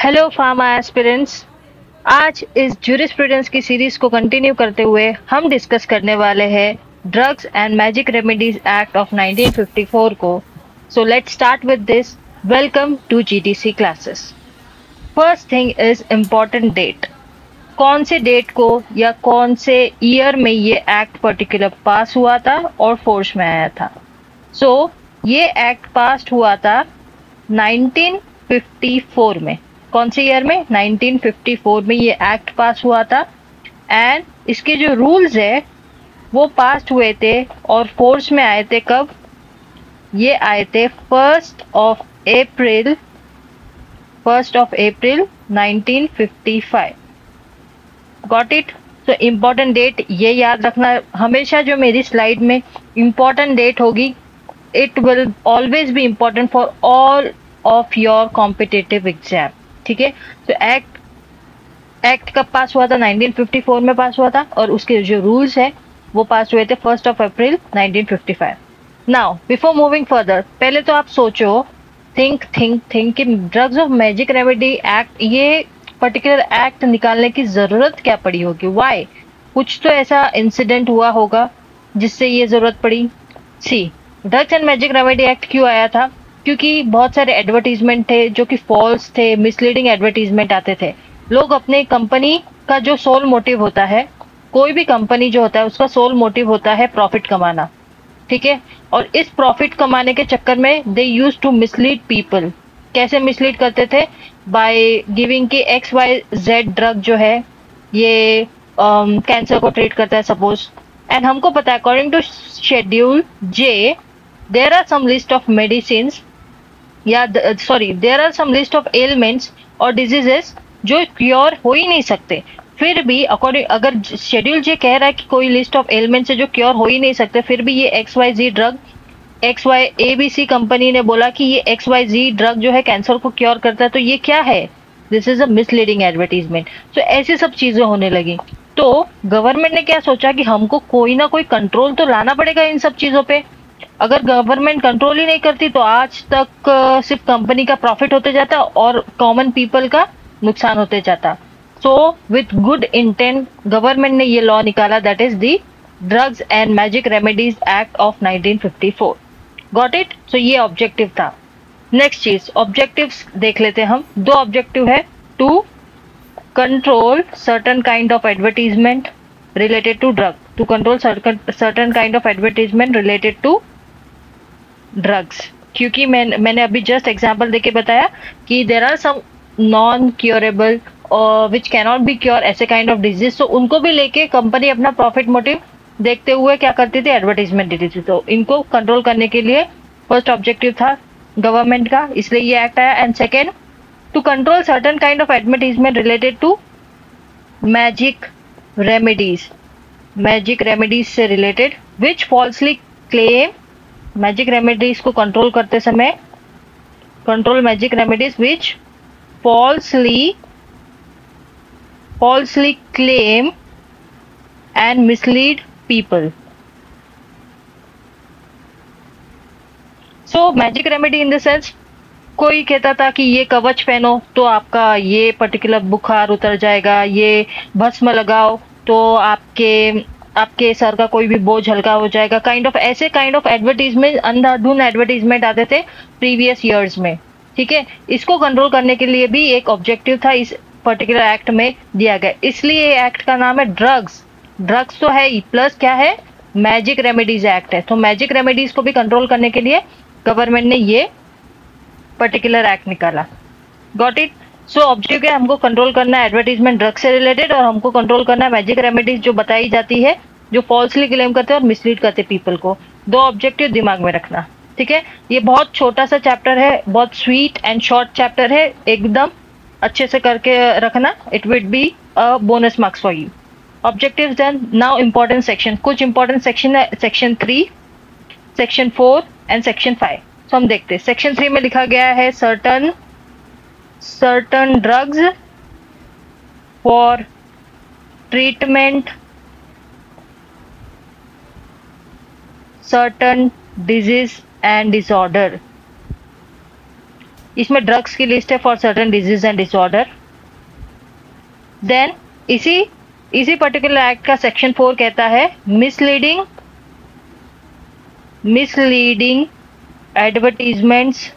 Hello pharma aspirants. आज इस jurisprudence की सीरीज को कंटिन्यू करते हुए हम डिस्कस करने वाले हैं drugs and magic remedies act of 1954 को। So let's start with this. Welcome to GDC classes. First thing is important date. कौन से डेट को या कौन से ईयर में ये एक्ट पर्टिकुलर पास हुआ था और फोर्स में आया था। ये एक्ट पास हुआ था 1954 में। कौन से ईयर में? 1954 में ये एक्ट पास हुआ था। एंड इसके जो रूल्स है वो पास हुए थे और फोर्स में आए थे कब? ये आए थे 1st of April 1955। Got it? So important date ये याद रखना हमेशा। जो मेरी स्लाइड में इम्पोर्टेंट डेट होगी, it will always be important for all of your competitive exam. ठीक है? तो एक्ट कब पास हुआ था? 1954 में पास हुआ था और उसके जो रूल्स है वो पास हुए थे 1st of April 1955। Now before moving further, पहले तो आप सोचो, थिंक कि drugs of magic remedy act, ये पर्टिकुलर एक्ट निकालने की जरूरत क्या पड़ी होगी? वाई? कुछ तो ऐसा इंसिडेंट हुआ होगा जिससे ये जरूरत पड़ी। See, drugs and magic remedy act क्यों आया था? क्योंकि बहुत सारे एडवर्टीजमेंट थे जो कि फॉल्स थे, मिसलीडिंग एडवर्टीजमेंट आते थे। लोग अपने कंपनी का जो सोल मोटिव होता है, कोई भी कंपनी जो होता है उसका सोल मोटिव होता है प्रॉफिट कमाना। ठीक है? और इस प्रॉफिट कमाने के चक्कर में दे यूज टू मिसलीड पीपल। कैसे मिसलीड करते थे? बाय गिविंग कि XYZ ड्रग जो है ये कैंसर को ट्रीट करता है सपोज। एंड हमको पता है according to schedule J there are some list of medicine या there are some list of elements और डिजीजेस जो क्योर हो ही नहीं सकते। फिर भी अकॉर्डिंग, अगर शेड्यूल जे कह रहा है कि कोई लिस्ट ऑफ एलिमेंट्स है जो क्योर हो ही नहीं सकते, फिर भी ये XYZ ड्रग, ABC कंपनी ने बोला कि ये XYZ ड्रग जो है कैंसर को क्योर करता है, तो ये क्या है? This is a misleading advertisement. तो ऐसी सब चीजें होने लगी। तो गवर्नमेंट ने क्या सोचा कि हमको कोई ना कोई कंट्रोल तो लाना पड़ेगा इन सब चीजों पे। अगर गवर्नमेंट कंट्रोल ही नहीं करती तो आज तक सिर्फ कंपनी का प्रॉफिट होते जाता और कॉमन पीपल का नुकसान होते जाता। So with good intent government ने ये लॉ निकाला, that is the drugs and magic remedies act of 1954। Got it? So ये ऑब्जेक्टिव था। नेक्स्ट चीज, ऑब्जेक्टिव्स देख लेते हैं हम। दो ऑब्जेक्टिव है। To control certain kind of advertisement related to drug, to control certain kind of advertisement related to drugs. क्योंकि मैंने अभी जस्ट एग्जांपल देके बताया कि there are some non curable which cannot be cure, ऐसे काइंड ऑफ डिजीज। तो उनको भी लेके कंपनी अपना प्रॉफिट मोटिव देखते हुए क्या करती थी? एडवर्टीजमेंट देती थी। तो इनको कंट्रोल करने के लिए फर्स्ट ऑब्जेक्टिव था गवर्नमेंट का, इसलिए ये एक्ट आया। And second, to control certain kind of advertisement related to magic remedies, magic remedies से related which falsely claim, magic remedies को कंट्रोल करते समय, control magic remedies which falsely claim and mislead people. So magic remedy in the sense, कोई कहता था कि ये कवच पहनो तो आपका ये पर्टिकुलर बुखार उतर जाएगा, ये भस्म लगाओ तो आपके सर का कोई भी बोझ हल्का हो जाएगा। काइंड ऑफ ऐसे kind of advertisement, Andhadhun advertisement आते थे प्रीवियस ईयर्स में। ठीक है? इसको कंट्रोल करने के लिए भी एक ऑब्जेक्टिव था इस पर्टिकुलर एक्ट में दिया गया, इसलिए एक्ट का नाम है ड्रग्स। ड्रग्स तो है ही, प्लस क्या है? मैजिक रेमेडीज एक्ट है। तो मैजिक रेमेडीज को भी कंट्रोल करने के लिए गवर्नमेंट ने ये पर्टिकुलर एक्ट निकाला। Got it? सो ऑब्जेक्टिव क्या है? हमको कंट्रोल करना है एडवर्टीजमेंट ड्रग से रिलेटेड, और हमको कंट्रोल करना है मैजिक रेमेडीज जो बताई जाती है, जो फॉल्सली क्लेम करते हैं और मिसलीड करते पीपल को। दो ऑब्जेक्टिव दिमाग में रखना। ठीक है? ये बहुत छोटा सा चैप्टर है, बहुत स्वीट एंड शॉर्ट चैप्टर है, एकदम अच्छे से करके रखना। It will be a bonus marks for you. Objectives done. Now important section, कुछ इंपॉर्टेंट सेक्शन है, सेक्शन 3, सेक्शन 4 एंड सेक्शन 5। तो हम देखते हैं। सेक्शन 3 में लिखा गया है certain drugs for treatment certain disease and disorder. इसमें ड्रग्स की लिस्ट है for certain disease and disorder. Then इसी पर्टिकुलर एक्ट का सेक्शन 4 कहता है misleading advertisements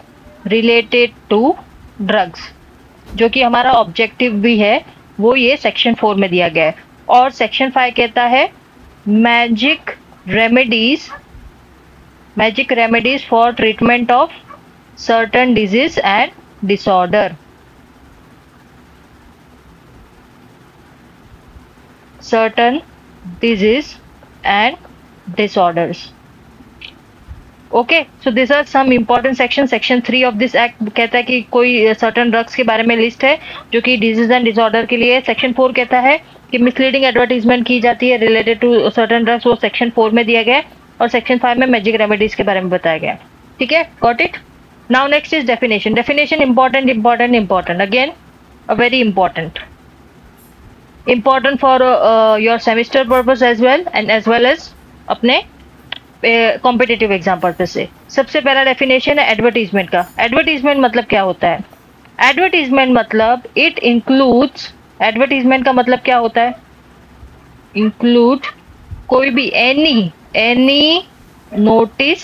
related to drugs, जो कि हमारा ऑब्जेक्टिव भी है, वो ये सेक्शन 4 में दिया गया है। और सेक्शन 5 कहता है magic remedies for treatment of certain disease and disorder. certain disease and disorders. Okay, so these are some important sections. Section 3 of this act कहता है कि कोई certain drugs के बारे में लिस्ट है जो कि disease and disorder के लिए। Section 4 कहता है कि misleading advertisement की जाती है related to certain drugs, वो Section 4 में दिया गया है। और Section 5 में magic remedies के बारे में बताया गया है। ठीक है, got it? Now next is definition. Definition important. Again, a very important for your semester purpose as well as अपने कॉम्पिटिटिव एग्जाम पर्पस से। सबसे पहला डेफिनेशन है एडवर्टीजमेंट का। एडवर्टीजमेंट मतलब क्या होता है? एडवर्टीजमेंट मतलब इट इंक्लूड्स, एडवर्टीजमेंट का मतलब क्या होता है? इंक्लूड कोई भी any notice,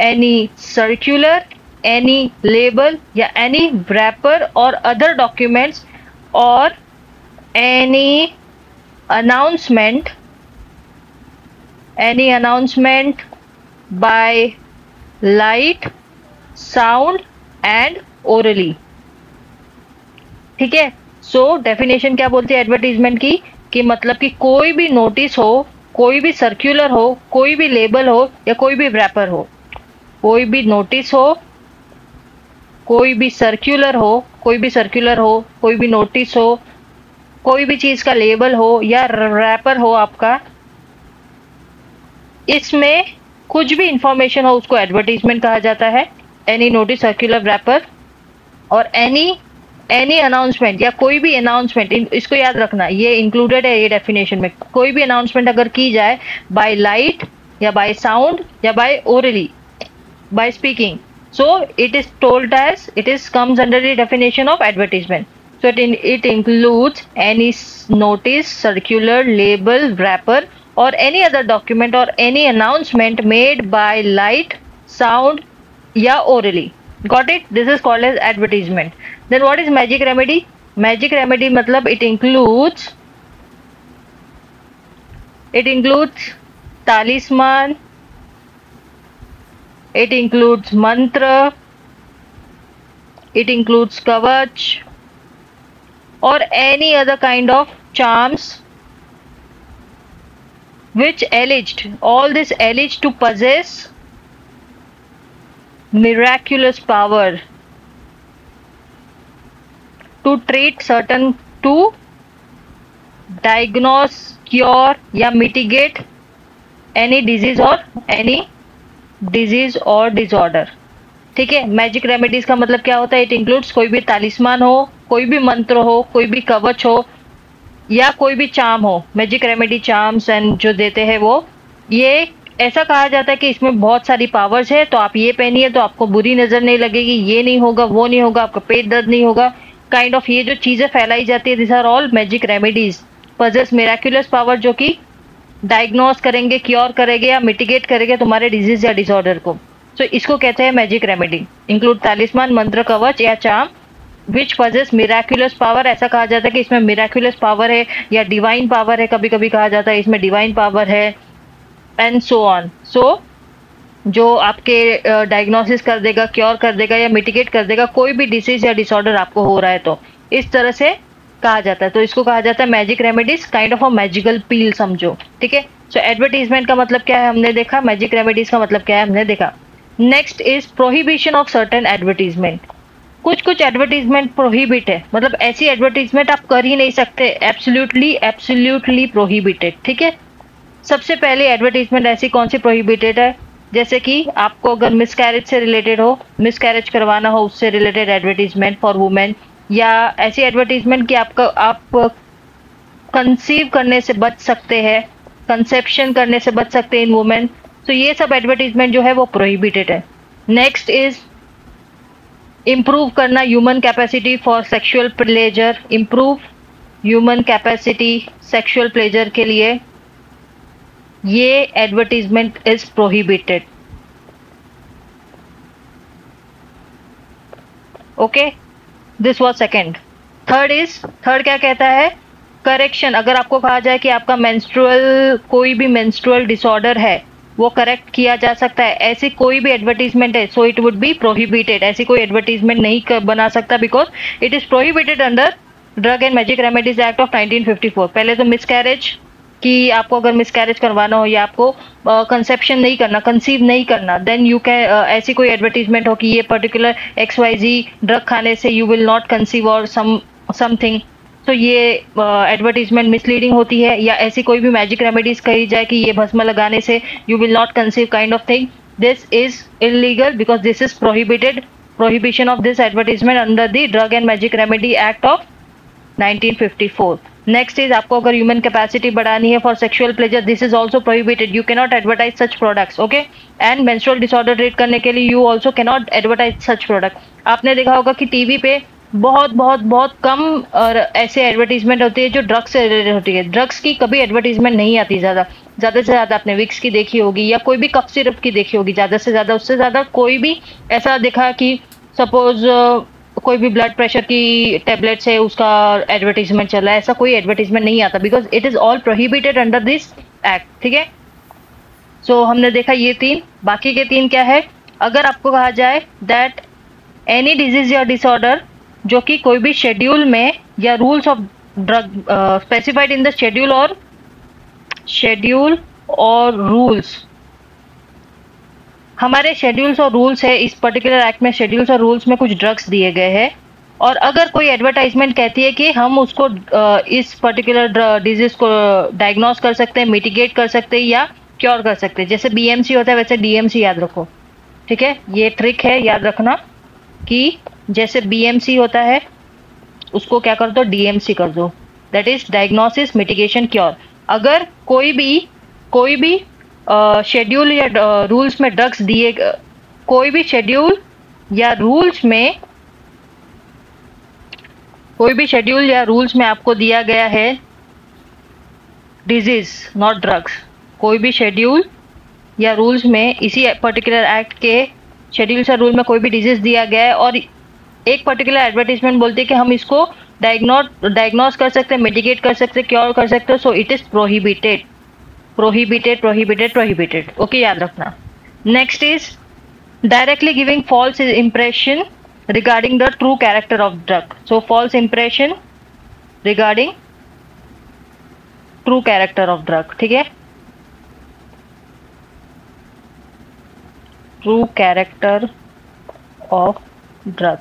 any circular, any label या एनी रैपर और अदर डॉक्यूमेंट्स और any announcement by light, sound and orally। ठीक है, सो डेफिनेशन क्या बोलती है एडवर्टीजमेंट की कि मतलब कि कोई भी नोटिस हो, कोई भी सर्कुलर हो, कोई भी लेबल हो या कोई भी रैपर हो, कोई भी नोटिस हो, कोई भी सर्कुलर हो, कोई भी नोटिस हो, कोई भी चीज का लेबल हो या रैपर हो आपका, इसमें कुछ भी इंफॉर्मेशन हो उसको एडवर्टीजमेंट कहा जाता है। एनी नोटिस, सर्कुलर, रैपर और एनी अनाउंसमेंट या कोई भी अनाउंसमेंट, इसको याद रखना, ये इंक्लूडेड है ये डेफिनेशन में। कोई भी अनाउंसमेंट अगर की जाए बाय लाइट या बाय साउंड या by orally, by speaking, so it is told as, it is comes under the definition of advertisement. So it includes any notice, circular, label, wrapper or any other document or any announcement made by light, sound या orally. Got it? This is called as advertisement. Then what is magic remedy? Magic remedy मतलब it includes talisman, it includes mantra, it includes kavach or any other kind of charms which all this alleged to possess miraculous power to treat certain, to diagnose, cure या mitigate any disease or disorder। ठीक है, magic remedies का मतलब क्या होता है? It includes कोई भी तालिस्मान हो, कोई भी मंत्र हो, कोई भी कवच हो या कोई भी चार्म हो। मैजिक रेमेडी चार्म्स एंड जो देते हैं वो, ये ऐसा कहा जाता है कि इसमें बहुत सारी पावर्स है, तो आप ये पहनिए तो आपको बुरी नजर नहीं लगेगी, ये नहीं होगा, वो नहीं होगा, आपका पेट दर्द नहीं होगा, काइंड ऑफ ये जो चीजें फैलाई जाती है, this are all magic remedies possess miraculous power, जो कि डायग्नोस करेंगे, क्योर करेंगे या मिटिगेट करेंगे तुम्हारे डिजीज या डिसऑर्डर को। तो इसको कहते हैं मैजिक रेमेडी। इंक्लूड तालिस्मान, मंत्र, कवच या चार्म विच पजेस मिराक्युलस पावर। ऐसा कहा जाता है कि इसमें मिराक्युलस पावर है या डिवाइन पावर है, कभी कभी कहा जाता है इसमें डिवाइन पावर है, एंड सो ऑन। सो जो आपके डायग्नोसिस कर देगा, क्योर कर देगा या मिटिगेट कर देगा कोई भी डिसीज या डिसऑर्डर आपको हो रहा है, तो इस तरह से कहा जाता है। तो इसको कहा जाता है magic remedies, kind of a magical pill समझो। ठीक है, सो एडवर्टीजमेंट का मतलब क्या है हमने देखा, मैजिक रेमेडीज का मतलब क्या है हमने देखा। Next is prohibition of certain advertisement. कुछ एडवर्टीजमेंट प्रोहिबिट है, मतलब ऐसी एडवर्टीजमेंट आप कर ही नहीं सकते, एब्सोल्युटली प्रोहिबिटेड। ठीक है, सबसे पहले एडवर्टीजमेंट ऐसी कौन सी प्रोहिबिटेड है, जैसे कि आपको अगर मिसकैरेज से रिलेटेड हो, मिसकैरेज करवाना हो, उससे रिलेटेड एडवर्टीजमेंट फॉर वुमेन, या ऐसी एडवर्टीजमेंट कि आप कंसीव करने से बच सकते हैं, कंसेप्शन करने से बच सकते हैं इन वुमेन, तो ये सब एडवर्टीजमेंट जो है वो प्रोहिबिटेड है। नेक्स्ट इज इम्प्रूव करना human capacity for sexual pleasure, improve human capacity sexual pleasure के लिए ये advertisement is prohibited. Okay, this was second. Third क्या कहता है? करेक्शन। अगर आपको कहा जाए कि आपका मेंस्ट्रुअल कोई भी मेंस्ट्रुअल डिसऑर्डर है वो करेक्ट किया जा सकता है, ऐसी कोई भी एडवर्टीजमेंट है, so it would be prohibited. ऐसी कोई एडवर्टीजमेंट नहीं बना सकता because it is prohibited under drug and magic remedies act of 1954। पहले तो मिसकैरेज कि आपको अगर मिसकैरेज करवाना हो या आपको कंसेप्शन नहीं करना, कंसीव नहीं करना, देन यू कैन ऐसी कोई एडवर्टीजमेंट हो कि ये पर्टिकुलर XYZ ड्रग खाने से यू विल नॉट कंसीव और समथिंग, तो ये एडवर्टीजमेंट मिसलीडिंग होती है। या ऐसी कोई भी मैजिक रेमेडीज कही जाए कि ये भस्म लगाने से you will not conceive kind of thing, this is illegal because this is prohibited. Prohibition of this advertisement under the drug and magic remedy act of 1954। Next is आपको अगर ह्यूमन कैपेसिटी बढ़ानी है for sexual pleasure, this is also prohibited. You cannot advertise such products. Okay, and menstrual disorder treat करने के लिए you also cannot advertise such product. आपने देखा होगा कि टीवी पे बहुत कम और ऐसे एडवर्टीजमेंट होती है जो ड्रग्स से रिलेटेड होती है। ड्रग्स की कभी एडवर्टीजमेंट नहीं आती ज़्यादा से ज़्यादा आपने विक्स की देखी होगी या कोई भी कफ सिरप की देखी होगी, ज़्यादा से ज़्यादा उससे ज़्यादा कोई भी ऐसा देखा कि सपोज कोई भी ब्लड प्रेशर की टेबलेट्स है उसका एडवर्टीजमेंट चल रहा है, ऐसा कोई एडवर्टीजमेंट नहीं आता because it is all prohibited under this act. ठीक है, सो हमने देखा ये तीन। बाकी के तीन क्या है? अगर आपको कहा जाए दैट एनी डिजीज या डिसऑर्डर जो कि कोई भी शेड्यूल में या rules of drug specified in the schedule और रूल्स, हमारे शेड्यूल्स और रूल्स है, इस पर्टिकुलर एक्ट में शेड्यूल्स और रूल्स में कुछ ड्रग्स दिए गए हैं और अगर कोई एडवर्टाइजमेंट कहती है कि हम उसको इस पर्टिकुलर डिजीज को डायग्नोस कर सकते हैं, मिटिगेट कर सकते हैं या क्योर कर सकते हैं, जैसे BMC होता है वैसे DMC याद रखो। ठीक है, ये ट्रिक है याद रखना कि जैसे BMC होता है उसको क्या कर दो, DMC कर दो, that is diagnosis mitigation cure. अगर कोई भी शेड्यूल या रूल्स में ड्रग्स दिए, कोई भी शेड्यूल या रूल्स में आपको दिया गया है डिजीज नॉट ड्रग्स, कोई भी शेड्यूल या रूल्स में इसी पर्टिकुलर एक्ट के शेड्यूल या रूल में कोई भी डिजीज दिया गया है और एक पर्टिकुलर एडवर्टीजमेंट बोलती है कि हम इसको डायग्नोस कर सकते हैं, मिटिगेट कर सकते हैं, क्योर कर सकते हैं, so it is prohibited. Okay, याद रखना। Next is directly giving false impression regarding the true character of drug. So false impression regarding true character of drug. ठीक है, ट्रू कैरेक्टर ऑफ ड्रग।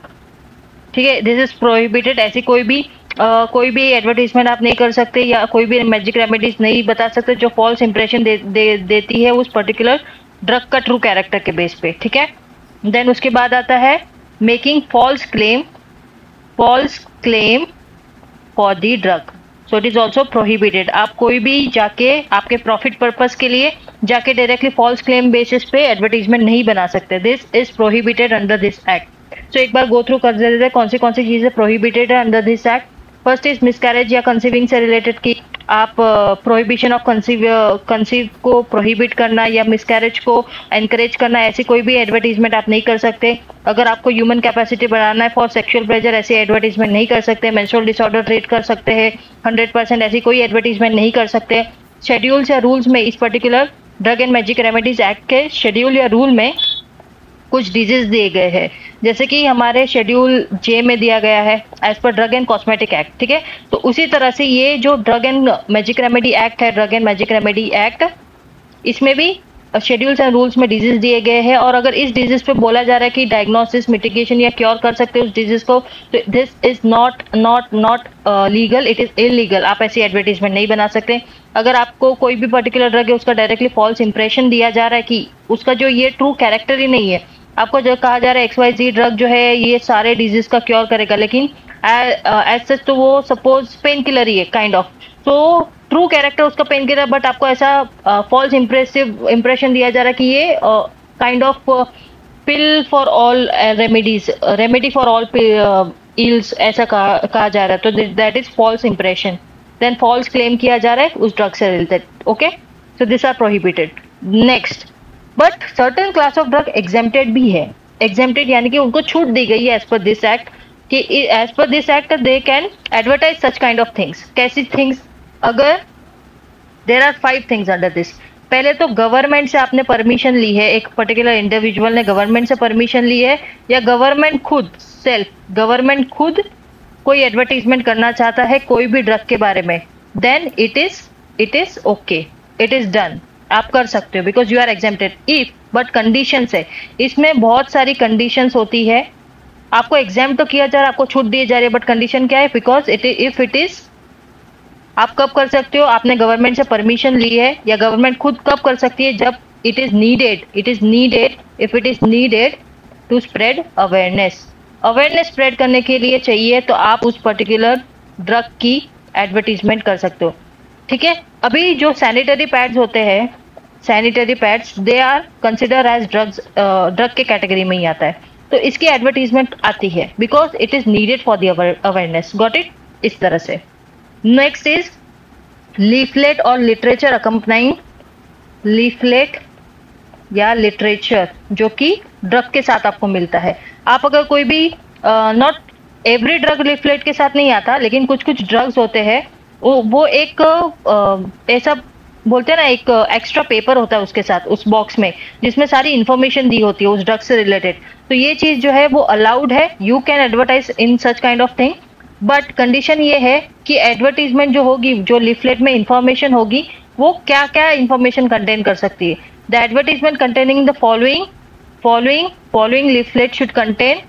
ठीक है, दिस इज प्रोहिबिटेड। ऐसी कोई भी advertisement आप नहीं कर सकते या कोई भी मैजिक रेमेडीज नहीं बता सकते जो फॉल्स इंप्रेशन देती है उस पर्टिकुलर ड्रग का ट्रू कैरेक्टर के बेस पे। ठीक है, देन उसके बाद आता है making false claim for the drug, so it is also prohibited. आप कोई भी जाके आपके प्रॉफिट पर्पस के लिए जाके डायरेक्टली फॉल्स क्लेम बेसिस पे एडवर्टीजमेंट नहीं बना सकते। This is prohibited under this act. So एक बार गो थ्रू कर देते हैं कौन सी चीजें प्रोहिबिटेड है under this act. First is miscarriage या कंसीविंग से रिलेटेड की आप प्रोहिबिशन ऑफ कंसीव को प्रोहिबिट करना या मिसकैरेज को एनकरेज करना, ऐसी कोई भी एडवर्टीजमेंट आप नहीं कर सकते। अगर आपको ह्यूमन कैपेसिटी बढ़ाना है फॉर सेक्सुअल प्लेजर, ऐसी एडवर्टीजमेंट नहीं कर सकते। मेंस्ट्रुअल डिसऑर्डर ट्रीट कर सकते हैं 100%, ऐसी कोई एडवर्टीजमेंट नहीं कर सकते। शेड्यूल्स या रूल्स में इस particular drug and magic remedies act के शेड्यूल या रूल में कुछ डिजीज दिए गए हैं, जैसे कि हमारे शेड्यूल J में दिया गया है एज पर ड्रग एंड कॉस्मेटिक एक्ट। ठीक है, तो उसी तरह से ये जो drug and magic remedy act है, drug and magic remedy act, इसमें भी शेड्यूल्स एंड रूल्स में डिजीज दिए गए हैं और अगर इस डिजीज पे बोला जा रहा है कि डायग्नोसिस, मिटिगेशन या क्योर कर सकते हैं उस डिजीज को, तो this is not legal, it is illegal. आप ऐसी एडवर्टीजमेंट नहीं बना सकते। अगर आपको कोई भी पर्टिकुलर ड्रग है उसका डायरेक्टली फॉल्स इंप्रेशन दिया जा रहा है कि उसका जो ये ट्रू कैरेक्टर ही नहीं है, आपको जो कहा जा रहा है XYZ ड्रग जो है ये सारे डिजीज का क्योर करेगा, लेकिन एज सच तो वो सपोज पेन किलर ही है काइंड ऑफ, तो ट्रू कैरेक्टर उसका पेन किलर, बट आपको ऐसा फॉल्स इंप्रेशन दिया जा रहा है कि ये kind of pill for all remedies, remedy for all ills, ऐसा कहा जा रहा है, तो that is false impression. Then false claim किया जा रहा है उस ड्रग से related. Okay, so this are prohibited. Next, but certain class of drug exempted भी है। एग्जेम्प्टेड यानी कि उनको छूट दी गई है एज पर दिस एक्ट, कि as per this act they can advertise such kind of things. कैसी थिंग्स? अगर there are 5 things under this. पहले तो गवर्नमेंट से आपने परमिशन ली है, एक पर्टिकुलर इंडिविजुअल ने गवर्नमेंट से परमिशन ली है, या गवर्नमेंट खुद गवर्नमेंट खुद कोई एडवर्टीजमेंट करना चाहता है कोई भी ड्रग के बारे में, then it is okay, it is done, आप कर सकते हो, because you are exempted. If, but condition है, इसमें बहुत सारी कंडीशंस होती है। आपको एग्जाम तो किया जा रहा है, आपको छूट दी जा रही है, बट कंडीशन क्या है? बिकॉज इफ इट इज, आप कब कर सकते हो? आपने गवर्नमेंट से परमिशन ली है, या गवर्नमेंट खुद कब कर सकती है? जब it is needed, if it is needed to spread awareness. Awareness spread करने के लिए चाहिए, तो आप उस पर्टिकुलर ड्रग की एडवर्टीजमेंट कर सकते हो। ठीक है, अभी जो सैनिटरी पैड्स होते हैं, sanitary pads, they are consider as drugs, drug के कैटेगरी में ही आता है, तो इसकी एडवर्टीजमेंट आती है because it is needed for the awareness. Got it? इस तरह से। नेक्स्ट इज लीफलेट और लिटरेचर अकम्पनाइंग, लीफलेट या लिटरेचर जो कि ड्रग के साथ आपको मिलता है। आप अगर कोई भी, नॉट एवरी ड्रग लीफलेट के साथ नहीं आता, लेकिन कुछ कुछ ड्रग्स होते हैं वो एक ऐसा बोलते हैं ना, एक एक्स्ट्रा पेपर होता है उसके साथ, उस बॉक्स में, जिसमें सारी इंफॉर्मेशन दी होती है उस ड्रग से रिलेटेड। तो ये चीज जो है वो अलाउड है, you can advertise in such kind of thing, but condition ये है कि एडवर्टीजमेंट जो होगी, जो लीफलेट में इंफॉर्मेशन होगी, वो क्या क्या इंफॉर्मेशन कंटेन कर सकती है। The advertisement containing the following leaflet should contain,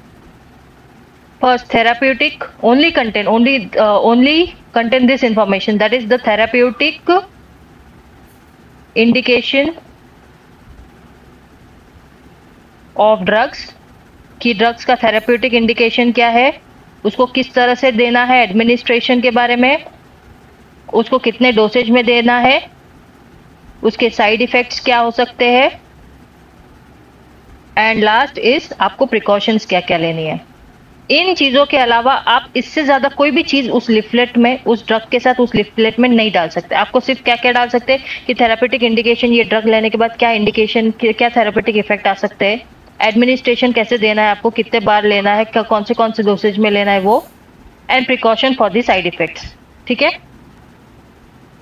first, therapeutic, only contain this information, that is the therapeutic indication of drugs, कि ड्रग्स का थेराप्यूटिक इंडिकेशन क्या है, उसको किस तरह से देना है, एडमिनिस्ट्रेशन के बारे में, उसको कितने डोसेज में देना है, उसके साइड इफेक्ट्स क्या हो सकते हैं, एंड लास्ट इज आपको प्रिकॉशंस क्या क्या लेनी है। इन चीजों के अलावा आप इससे ज्यादा कोई भी चीज उस लिफलेट में, उस ड्रग के साथ उस लिफलेट में नहीं डाल सकते। आपको सिर्फ क्या क्या डाल सकते हैं कि थेरापेटिक इंडिकेशन, ये ड्रग लेने के बाद क्या इंडिकेशन, क्या थेरापेटिक इफेक्ट आ सकते हैं, एडमिनिस्ट्रेशन कैसे देना है, आपको कितने बार लेना है, कौन से डोसेज में लेना है वो, and precaution for the side effects. ठीक है,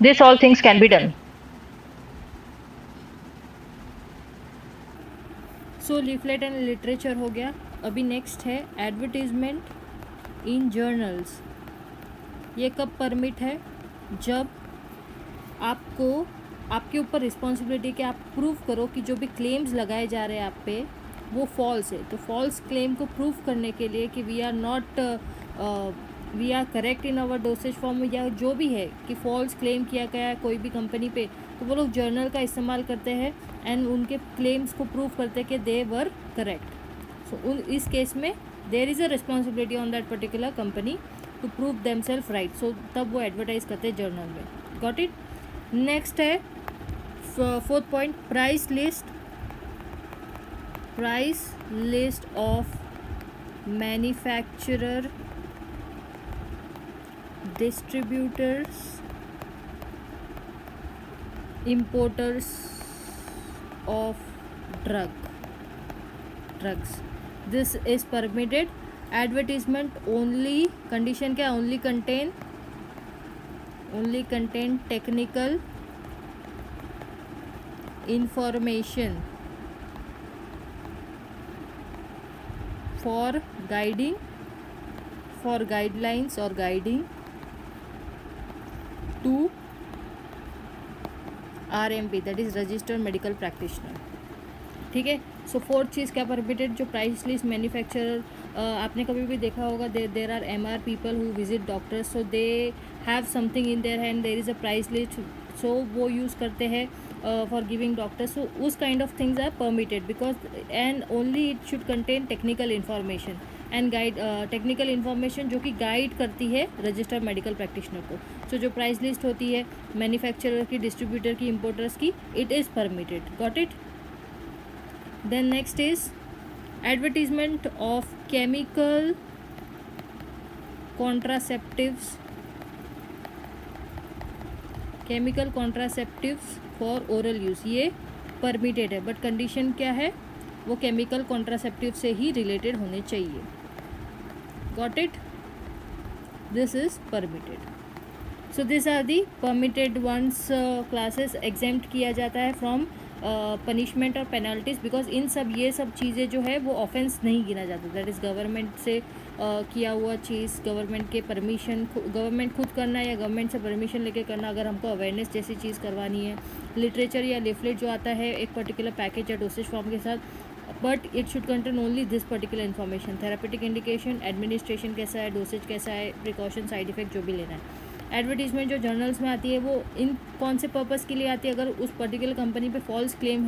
this all things can be done. So leaflet and literature हो गया। अभी नेक्स्ट है एडवर्टीजमेंट इन जर्नल्स। ये कब परमिट है? जब आपको, आपके ऊपर रिस्पॉन्सिबिलिटी कि आप प्रूव करो कि जो भी क्लेम्स लगाए जा रहे हैं आप पे वो फॉल्स है। तो फॉल्स क्लेम को प्रूव करने के लिए कि we are correct in our dosage form, या जो भी है कि फॉल्स क्लेम किया गया है कोई भी कंपनी पे, तो वो लोग जर्नल का इस्तेमाल करते हैं एंड उनके क्लेम्स को प्रूव करते हैं कि दे वर करेक्ट। सो इस केस में there is a responsibility on that particular company to prove themselves right. So तब वो एडवर्टाइज करते हैं जर्नल में। Got it? नेक्स्ट है fourth point, price list of manufacturer, distributors, importers of drugs. This is permitted. Advertisement only, condition क्या? only contain technical information for guidelines or guiding to RMP, that is registered medical practitioner. ठीक है, सो fourth चीज़ क्या permitted? जो price list manufacturer, आपने कभी भी देखा होगा there are MR people who visit doctors, so they have something in their hand, there is a price list, so वो यूज़ करते हैं फॉर गिविंग डॉक्टर्स। सो उस kind of things are permitted because and only it should contain technical information and guide, technical information जो कि guide करती है registered medical practitioner को। सो जो प्राइस लिस्ट होती है मैन्युफैक्चरर की, डिस्ट्रीब्यूटर की, इम्पोर्टर्स की, it is permitted. Got it? Then next is advertisement of chemical contraceptives for oral use, ये परमिटेड है, बट कंडीशन क्या है, वो केमिकल कॉन्ट्रासेप्टिव से ही रिलेटेड होने चाहिए। Got it? This is permitted. So this are the permitted ones classes. Exempt किया जाता है फ्रॉम पनिशमेंट और पेनल्टीज, बिकॉज इन सब ये सब चीज़ें जो है वो ऑफेंस नहीं गिना जाता। दैट इज़ गवर्नमेंट से किया हुआ चीज़, गवर्नमेंट के परमिशन, गवर्नमेंट खुद करना या गवर्नमेंट से परमिशन लेके करना। अगर हमको अवेयरनेस जैसी चीज़ करवानी है, लिटरेचर या लिफलेट जो आता है एक पर्टिकुलर पैकेज या डोसेज फॉर्म के साथ, but it should contain only this particular information. Therapeutic indication, administration कैसा है, डोसेज कैसा है, प्रिकॉशन, साइड इफेक्ट जो भी लेना है। एडवर्टीजमेंट जो जर्नल्स में आती है वो इन कौन से पर्पज़ के लिए आती है? अगर उस पर्टिकुलर कंपनी पे फॉल्स क्लेम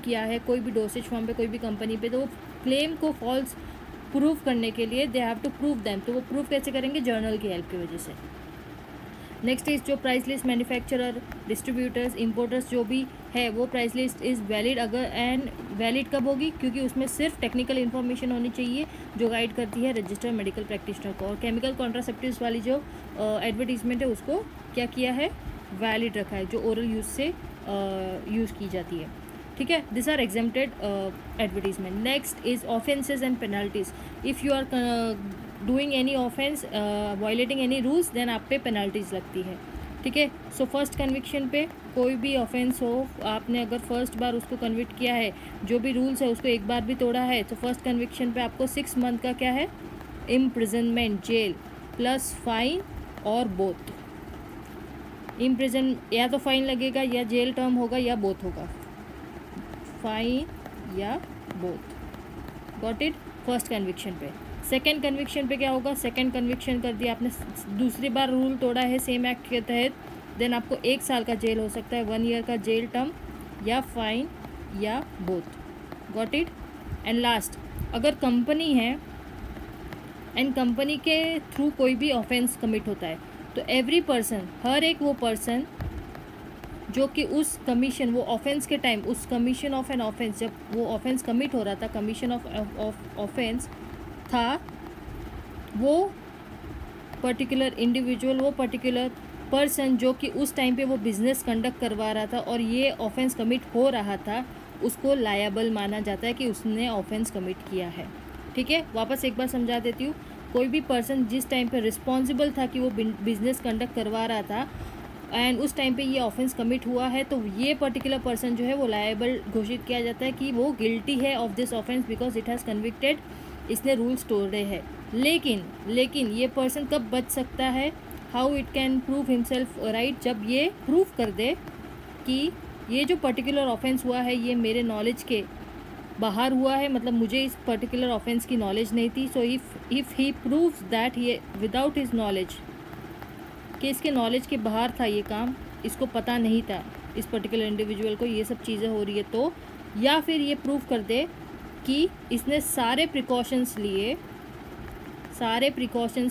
किया है कोई भी डोसेज फॉर्म पे, कोई भी कंपनी पे, तो वो क्लेम को फॉल्स प्रूव करने के लिए they have to prove them. तो वो प्रूव कैसे करेंगे? जर्नल की हेल्प की वजह से। नेक्स्ट इज जो price list manufacturer, distributors, importers जो भी है वो प्राइस लिस्ट इज़ वैलिड। अगर एंड वैलिड कब होगी? क्योंकि उसमें सिर्फ टेक्निकल इन्फॉर्मेशन होनी चाहिए जो गाइड करती है रजिस्टर्ड मेडिकल प्रैक्टिशनर को। और केमिकल कॉन्ट्रासेप्टिव्स वाली जो एडवर्टीजमेंट है उसको क्या किया है? वैलिड रखा है, जो ओरल यूज़ से यूज़ की जाती है। ठीक है, this are exempted advertisement. Next is offences and penalties. If you are doing any offence, violating any rules, then आप पे पेनल्टीज लगती है। ठीक है, सो फर्स्ट कन्विक्शन पे कोई भी ऑफेंस हो, आपने अगर फर्स्ट बार उसको कन्विक्ट किया है, जो भी रूल्स है उसको एक बार भी तोड़ा है, तो फर्स्ट कन्विक्शन पे आपको 6 मंथ का क्या है? इम्प्रिजनमेंट, जेल प्लस फाइन और बोथ। इम्प्रिजन या तो फाइन लगेगा या जेल टर्म होगा या बोथ होगा, फाइन या both. Got it? First conviction पे। सेकेंड कन्विक्शन पे क्या होगा? सेकेंड कन्विक्शन कर दिया आपने, दूसरी बार रूल तोड़ा है सेम एक्ट के तहत, देन आपको 1 साल का जेल हो सकता है, 1 ईयर का जेल टर्म या फाइन या both. Got it? And last, अगर कंपनी है एंड कंपनी के थ्रू कोई भी ऑफेंस कमिट होता है, तो एवरी पर्सन, हर एक वो पर्सन जो कि उस कमीशन, वो ऑफेंस के टाइम, उस कमीशन ऑफ एन ऑफेंस, जब वो ऑफेंस कमिट हो रहा था, कमीशन ऑफ ऑफेंस था, वो पर्टिकुलर इंडिविजुअल, वो पर्टिकुलर पर्सन जो कि उस टाइम पे वो बिज़नेस कंडक्ट करवा रहा था और ये ऑफेंस कमिट हो रहा था, उसको लायबल माना जाता है कि उसने ऑफेंस कमिट किया है। ठीक है, वापस एक बार समझा देती हूँ। कोई भी पर्सन जिस टाइम पे रिस्पॉन्सिबल था कि वो बिज़नेस कंडक्ट करवा रहा था एंड उस टाइम पे ये ऑफेंस कमिट हुआ है, तो ये पर्टिकुलर पर्सन जो है वो लायबल घोषित किया जाता है कि वो गिल्टी है of this offence because it has convicted, इसने रूल्स तोड़े हैं। लेकिन ये पर्सन कब बच सकता है? How it can prove himself right? जब ये प्रूव कर दे कि ये जो पर्टिकुलर ऑफेंस हुआ है ये मेरे नॉलेज के बाहर हुआ है, मतलब मुझे इस पर्टिकुलर ऑफेंस की नॉलेज नहीं थी। So if he proves that ये विदाउट हिज नॉलेज, कि इसके नॉलेज के बाहर था ये काम, इसको पता नहीं था इस पर्टिकुलर इंडिविजुअल को ये सब चीज़ें हो रही है, तो या फिर ये प्रूव कर दे कि इसने सारे प्रिकॉशंस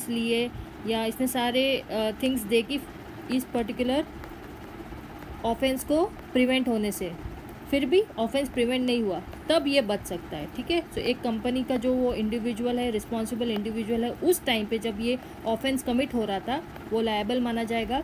लिए या इसने सारे थिंग्स दे कि इस पर्टिकुलर ऑफेंस को प्रिवेंट होने से, फिर भी ऑफेंस प्रिवेंट नहीं हुआ, तब ये बच सकता है। ठीक है, सो एक कंपनी का जो वो इंडिविजुअल है, रिस्पॉन्सिबल इंडिविजुअल है, उस टाइम पे जब ये ऑफेंस कमिट हो रहा था वो लायबल माना जाएगा।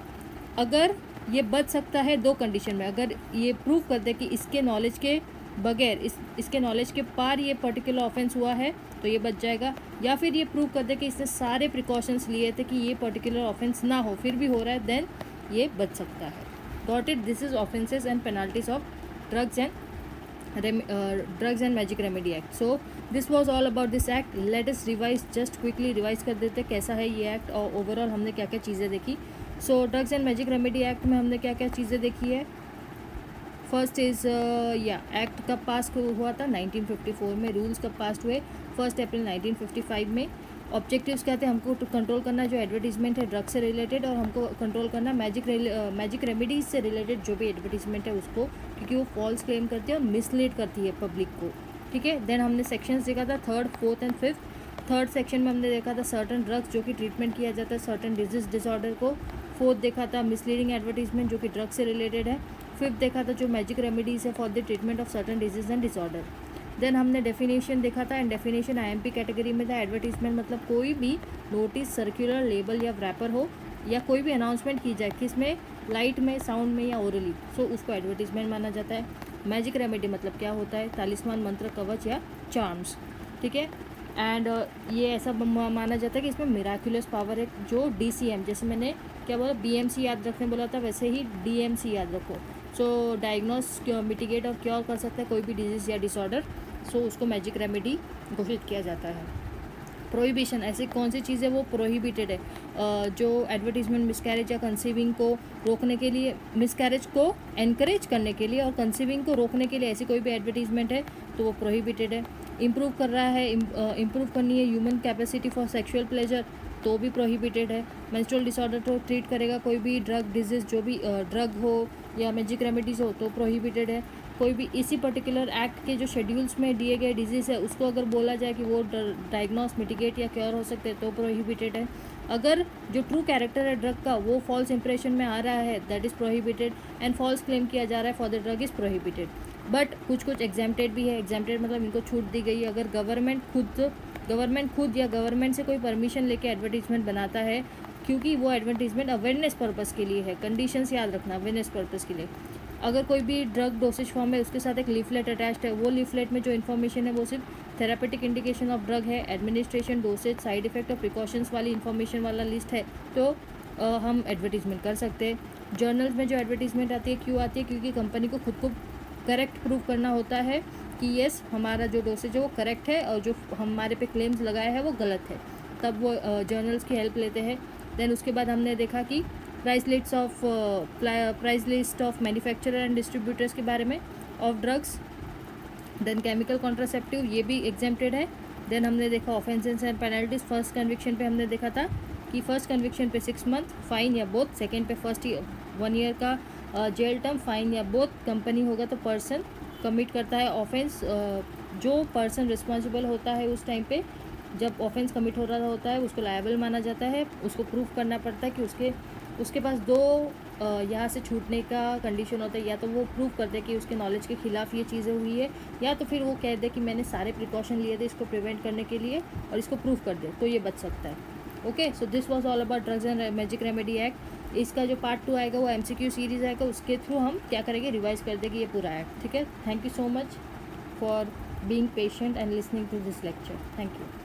अगर ये बच सकता है 2 कंडीशन में, अगर ये प्रूव कर दे कि इसके नॉलेज के बगैर, इसके नॉलेज के पार ये पर्टिकुलर ऑफेंस हुआ है तो ये बच जाएगा, या फिर ये प्रूव कर दे कि इसने सारे प्रिकॉशंस लिए थे कि ये पर्टिकुलर ऑफेंस ना हो, फिर भी हो रहा है, देन ये बच सकता है। Got it? This is offences and penalties of drugs and magic remedy act. So this was all about this act. Let us revise, just quickly revise कर देते कैसा है ये एक्ट और ओवरऑल हमने क्या क्या चीज़ें देखी। सो drugs and magic remedy act में हमने क्या क्या चीज़ें देखी है। फर्स्ट इज़ एक्ट कब पास हुआ था? 1954 में। रूल्स कब पास हुए? 1 अप्रैल 1955 में। ऑब्जेक्टिव्स क्या थे? हमको कंट्रोल करना जो एडवर्टीजमेंट है ड्रग से रिलेटेड, और हमको कंट्रोल करना मैजिक रेमेडीज से रिलेटेड जो भी एडवर्टीजमेंट है उसको, क्योंकि वो फॉल्स क्लेम करती है और मिसलीड करती है पब्लिक को। ठीक है, देन हमने सेक्शंस देखा था 3rd, 4th and 5th। 3rd section में हमने देखा था सर्टन ड्रग्स जो कि ट्रीटमेंट किया जाता है सर्टन डिजीज डिसऑर्डर को। 4th देखा था मिसलीडिंग एडवर्टीजमेंट जो कि ड्रग से रिलेटेड है। 5th देखा था जो मैजिक रेमेडीज़ है for the treatment of certain disease and disorder. Then हमने डेफिनेशन देखा था, एंड डेफिनेशन IMP कैटेगरी में था। एडवर्टीजमेंट मतलब कोई भी नोटिस, सर्कुलर, लेबल या रैपर हो, या कोई भी अनाउंसमेंट की जाए किसमें, लाइट में, साउंड में या ओरली, सो उसको एडवर्टीजमेंट माना जाता है। मैजिक रेमेडी मतलब क्या होता है, तालिस्मान, मंत्र, कवच या चार्म्स, ठीक है। एंड ये ऐसा माना जाता है कि इसमें मिराकुलस पावर है, जो DCM, जैसे मैंने क्या बोला, BMC याद रखने बोला था, वैसे ही DMC याद रखो। सो डायग्नोस, मिटिगेट और क्योर कर सकता है कोई भी डिजीज़ या डिसऑर्डर, सो उसको मैजिक रेमेडी घोषित किया जाता है। प्रोहिबिशन, ऐसी कौन सी चीज़ है वो प्रोहिबिटेड है, जो एडवर्टीजमेंट मिसकैरेज या कंसीविंग को रोकने के लिए, मिसकैरेज को एनकरेज करने के लिए और कंसीविंग को रोकने के लिए ऐसी कोई भी एडवर्टीजमेंट है तो वो प्रोहिबिटेड है। इम्प्रूव कर रहा है, इम्प्रूव करनी है human capacity for sexual pleasure, तो भी प्रोहिबिटेड है। मेंस्ट्रुअल डिसऑर्डर को ट्रीट करेगा कोई भी ड्रग डिजीज़, जो भी ड्रग हो या मैजिक रेमेडीज़ हो तो प्रोहिबिटेड है। कोई भी इसी पर्टिकुलर एक्ट के जो शेड्यूल्स में दिए गए डिजीज़ है उसको अगर बोला जाए कि वो डायग्नोस, मिटिगेट या क्योर हो सकते हैं तो प्रोहिबिटेड है। अगर जो ट्रू कैरेक्टर है ड्रग का वो फॉल्स इंप्रेशन में आ रहा है, that is prohibited, and false claim किया जा रहा है for the drug is prohibited. But कुछ एग्जाम्प्टेड भी है। एग्जाम्प्टेड मतलब इनको छूट दी गई है। अगर गवर्नमेंट खुद या गवर्नमेंट से कोई परमिशन लेके एडवर्टीजमेंट बनाता है, क्योंकि वो एडवर्टीजमेंट अवेयरनेस पर्पज़ के लिए है, कंडीशंस याद रखना, अवेयरनेस पर्पज़ के लिए। अगर कोई भी ड्रग डोसेज फॉर्म है उसके साथ एक लीफलेट अटैच्ड है, वो लीफलेट में जो इन्फॉर्मेशन है वो सिर्फ थेरापेटिक इंडिकेशन ऑफ ड्रग है, एडमिनिस्ट्रेशन, डोसेज, साइड इफेक्ट और प्रिकॉशंस वाली इन्फॉर्मेशन वाला लिस्ट है, तो हम एडवर्टीजमेंट कर सकते हैं। जर्नल्स में जो एडवर्टीजमेंट आती है क्यों आती है, क्योंकि कंपनी को खुद को करेक्ट प्रूव करना होता है कि येस हमारा जो डोसेज है वो करेक्ट है और जो हमारे पे क्लेम्स लगाया है वो गलत है, तब वो जर्नल्स की हेल्प लेते हैं। देन उसके बाद हमने देखा कि price list of manufacturer and distributors के बारे में of drugs. Then chemical contraceptive, ये भी एग्जेम्प्टेड है। देन हमने देखा offences and penalties. First conviction पे हमने देखा था कि फर्स्ट कन्विक्शन पे 6 मंथ फाइन या बोथ, सेकेंड पे 1 ईयर का जेल टर्म, फाइन या बोथ। कंपनी होगा तो पर्सन कमिट करता है ऑफेंस, जो पर्सन रिस्पॉन्सिबल होता है उस टाइम पे जब ऑफेंस कमिट हो रहा होता है उसको लायबल माना जाता है। उसको प्रूफ करना पड़ता है कि उसके पास 2 यहाँ से छूटने का कंडीशन होता है, या तो वो प्रूव कर दे कि उसके नॉलेज के खिलाफ ये चीज़ें हुई है, या तो फिर वो कह दे कि मैंने सारे प्रिकॉशन लिए थे इसको प्रिवेंट करने के लिए और इसको प्रूव कर दे, तो ये बच सकता है। Okay, so this was all about drugs and magic remedy act. इसका जो पार्ट 2 आएगा वो MCQ सीरीज़ आएगा, उसके थ्रू हम क्या करेंगे, रिवाइज कर देंगे ये पूरा एक्ट। ठीक है, thank you so much for being patient and listening to this lecture. Thank you.